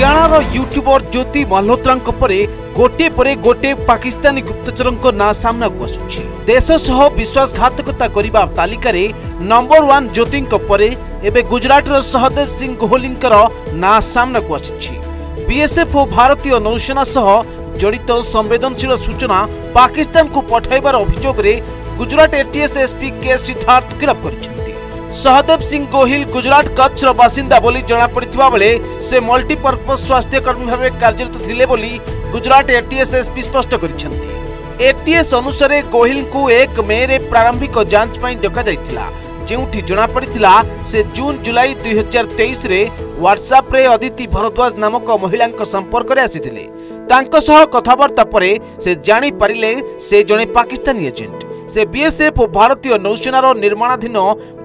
हरियाणार यूट्यूबर ज्योति मल्होत्रा गोटे गोटे पाकिस्तानी गुप्तचर ना सामना को आसुछि। देश सह विश्वासघातकता करने तालिकार नंबर 1 ज्योति एवं गुजरातर सहदेव सिंह कोहली ना सामना को आसुछि। बीएसएफ और भारतीय नौसेना सह जड़ित संवेदनशील सूचना पाकिस्तान को पठाइबार अभियोग रे गुजरात एटीएस एसपी के सिद्धार्थ गिरफ्त कर। सहदेव सिंह गोहिल गुजरात कच्छ बासिंदा बोली जना पड़िथिबा बेले से मल्टीपर्पज स्वास्थ्य कर्मी भाव कार्यरत थिले बोली गुजरात एटीएस एसपी स्पष्ट करिसेंती। एटीएस अनुसार गोहिल को 1 मे रे प्रारंभिक जांच पई डका जायतिला, जेउठी जना पड़िथिला से जून जुलाई 2023 रे व्हाट्सएप रे अदिति भरद्वाज नामक महिलांक संपर्क रे आसीथिले। तांको सह कथाबार्ता परे से जानि पारिले से जने पाकिस्तानी एजेंट। से बीएसएफ और भारतीय नौसेनार निर्माणाधीन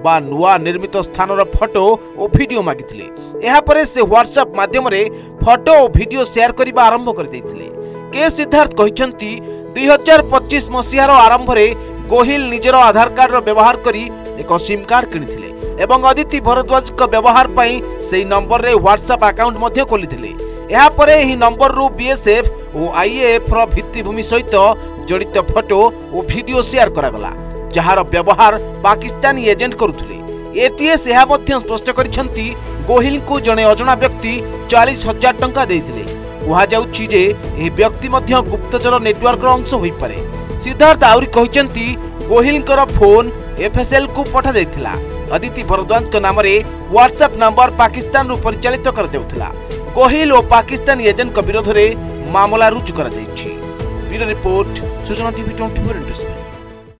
बा नुआ निर्मित स्थानर फोटो और वीडियो मागिथिले। एहा परे से व्हाट्सएप माध्यम रे फोटो और वीडियो शेयर करबा आरंभ कर दैथिले। के सिद्धार्थ कहिसंती 2025 मसिहार आरंभ रे गोहिल निजर आधार कार्ड रो व्यवहार करी एक सिम कार्ड किनिथिले एवं अदिति भरद्वाज को व्यवहार पई सेही नंबर रे व्हाट्सएप अकाउंट मध्ये खोलिथिले। एहा परे एही नंबर रु बीएसएफ और आईएएफ रो भित्तिभूमि सहित जड़ित फोटो और वीडियो शेयर करागला, जहार व्यवहार पाकिस्तानी एजेंट करुथुले। एटीएस यह स्पष्ट करिसेंती गोहिल को जने अजଣା व्यक्ति 40,000 टंका देइथिले। कहा जाउछि जे एही व्यक्ति मध्य गुप्तचर नेटवर्क रो अंश होई पारे। सिद्धार्थ आउरी कहिसेंती गोहिल कर फोन एफएसएल को पठा जाइथिला। अदिति भरद्वाज के नाम रे व्हाट्सएप नंबर पाकिस्तान रु परिचालित कर देउथिला। गोहिल और पाकिस्तानी एजेंट के विरोध रे मामला रुजु करा जाइछि। ब्यूरो रिपोर्ट सूचना टीवी 24।